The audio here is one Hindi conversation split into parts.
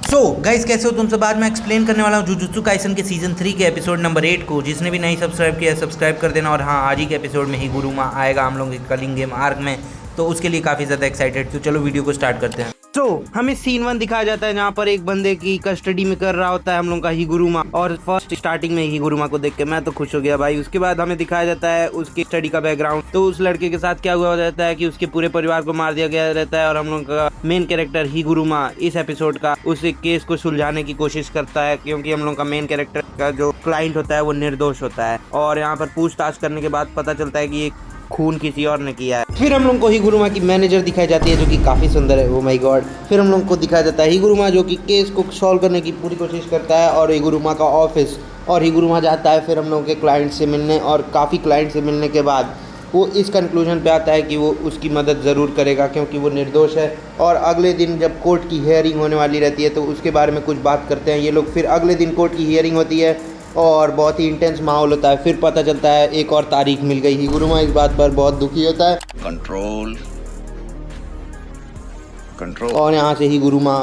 सो गाइस, कैसे हो तुम सब। आज मैं एक्सप्लेन करने वाला हूँ जुजुत्सु काइसन के सीजन 3 के एपिसोड नंबर 8 को। जिसने भी नहीं सब्सक्राइब किया है सब्सक्राइब कर देना। और हाँ, आज ही के एपिसोड में ही गुरुमा आएगा हम लोगों के कलिंग गेम आर्क में, तो उसके लिए काफ़ी ज़्यादा एक्साइटेड। तो चलो वीडियो को स्टार्ट करते हैं। तो हमें सीन 1 दिखाया जाता है जहाँ पर एक बंदे की कस्टडी में कर रहा होता है हम लोग का हिगुरुमा। और फर्स्ट स्टार्टिंग में हिगुरुमा को देख के मैं तो खुश हो गया भाई। उसके बाद हमें दिखाया जाता है उसकी स्टडी का बैकग्राउंड। तो उस लड़के के साथ क्या हुआ रहता है कि उसके पूरे परिवार को मार दिया गया रहता है। और हम लोग का मेन कैरेक्टर हिगुरुमा इस एपिसोड का उस केस को सुलझाने की कोशिश करता है, क्योंकि हम लोग का मेन कैरेक्टर का जो क्लाइंट होता है वो निर्दोष होता है। और यहाँ पर पूछताछ करने के बाद पता चलता है कि ये खून किसी और ने किया है। फिर हम लोग को हिगुरुमा की मैनेजर दिखाई जाती है जो कि काफ़ी सुंदर है। Oh my God. फिर हम लोग को दिखाया जाता है हिगुरुमा जो कि केस को सॉल्व करने की पूरी कोशिश करता है। और हिगुरुमा का ऑफिस, और हिगुरुमा जाता है फिर हम लोग के क्लाइंट से मिलने। और काफ़ी क्लाइंट से मिलने के बाद वो इस कंक्लूजन पे आता है कि वो उसकी मदद ज़रूर करेगा क्योंकि वो निर्दोष है। और अगले दिन जब कोर्ट की हियरिंग होने वाली रहती है तो उसके बारे में कुछ बात करते हैं ये लोग। फिर अगले दिन कोर्ट की हियरिंग होती है और बहुत ही इंटेंस माहौल होता है। फिर पता चलता है एक और तारीख मिल गई। हिगुरुमा इस बात पर बहुत दुखी होता है। कंट्रोल। और यहाँ से हिगुरुमा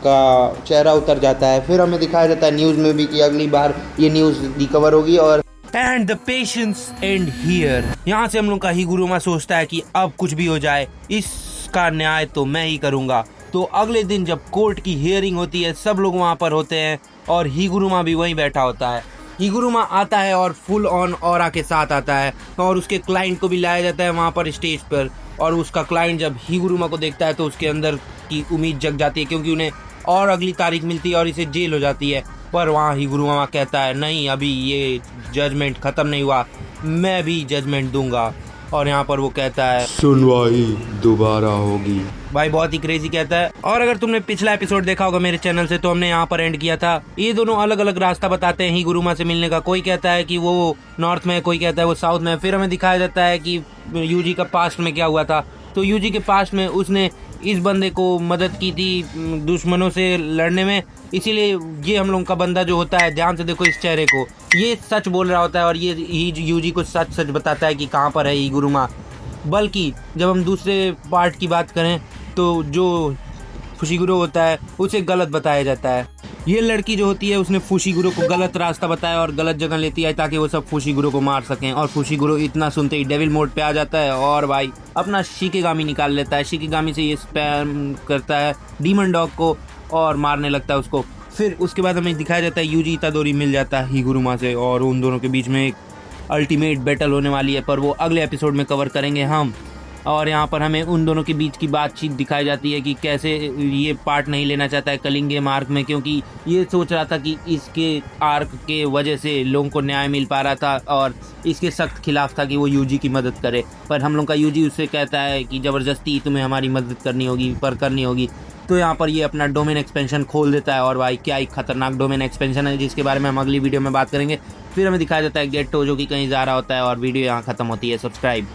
का चेहरा उतर जाता है। फिर हमें दिखाया जाता है न्यूज़ में भी कि अगली बार ये न्यूज़ रिकवर होगी। और and the patience and here. यहाँ से हम लोग का हिगुरुमा सोचता है कि अब कुछ भी हो जाए इसका न्याय तो मैं ही करूँगा। तो अगले दिन जब कोर्ट की हियरिंग होती है सब लोग वहाँ पर होते हैं और हिगुरुमा भी वहीं बैठा होता है। हिगुरुमा आता है और फुल ऑन ऑरा के साथ आता है और उसके क्लाइंट को भी लाया जाता है वहाँ पर स्टेज पर। और उसका क्लाइंट जब हिगुरुमा को देखता है तो उसके अंदर की उम्मीद जग जाती है, क्योंकि उन्हें और अगली तारीख मिलती है और इसे जेल हो जाती है। पर वहाँ हिगुरुमा कहता है नहीं, अभी ये जजमेंट ख़त्म नहीं हुआ, मैं भी जजमेंट दूंगा। और यहाँ पर वो कहता है सुनवाई दोबारा होगी। भाई बहुत ही क्रेजी कहता है। और अगर तुमने पिछला एपिसोड देखा होगा मेरे चैनल से तो हमने यहाँ पर एंड किया था। ये दोनों अलग अलग रास्ता बताते हैं हिगुरुमा से मिलने का। कोई कहता है कि वो नॉर्थ में है, कोई कहता है वो साउथ में है। फिर हमें दिखाया जाता है कि यूजी का पास्ट में क्या हुआ था। तो यूजी के पास्ट में उसने इस बंदे को मदद की थी दुश्मनों से लड़ने में। इसीलिए ये हम लोग का बंदा जो होता है, ध्यान से देखो इस चेहरे को, ये सच बोल रहा होता है और ये यूजी को सच सच बताता है कि कहाँ पर है हिगुरुमा। बल्कि जब हम दूसरे पार्ट की बात करें तो जो फुशिगुरो होता है उसे गलत बताया जाता है। ये लड़की जो होती है उसने फुशिगुरो को गलत रास्ता बताया और गलत जगह लेती है ताकि वो सब फुशिगुरो को मार सकें। और फुशिगुरो इतना सुनते ही डेविल मोड पे आ जाता है और भाई अपना शिकिगामी निकाल लेता है। शिकिगामी से ये स्पैम करता है डीमन डॉग को और मारने लगता है उसको। फिर उसके बाद हमें दिखाया जाता है यूजी इतादोरी मिल जाता है हिगुरुमा से और उन दोनों के बीच में एक अल्टीमेट बैटल होने वाली है, पर वो अगले एपिसोड में कवर करेंगे हम। और यहाँ पर हमें उन दोनों के बीच की बातचीत दिखाई जाती है कि कैसे ये पार्ट नहीं लेना चाहता है कलिंग गेम आर्क में, क्योंकि ये सोच रहा था कि इसके आर्क के वजह से लोगों को न्याय मिल पा रहा था और इसके सख्त खिलाफ था कि वो यूजी की मदद करे। पर हम लोग का यूजी उससे कहता है कि ज़बरदस्ती तुम्हें हमारी मदद करनी होगी, पर करनी होगी। तो यहाँ पर ये अपना डोमेन एक्सपेंशन खोल देता है और भाई क्या ही खतरनाक डोमेन एक्सपेंशन है जिसके बारे में हम अगली वीडियो में बात करेंगे। फिर हमें दिखाया जाता है गेट्टो जो कि कहीं जा रहा होता है और वीडियो यहाँ खत्म होती है। सब्सक्राइब।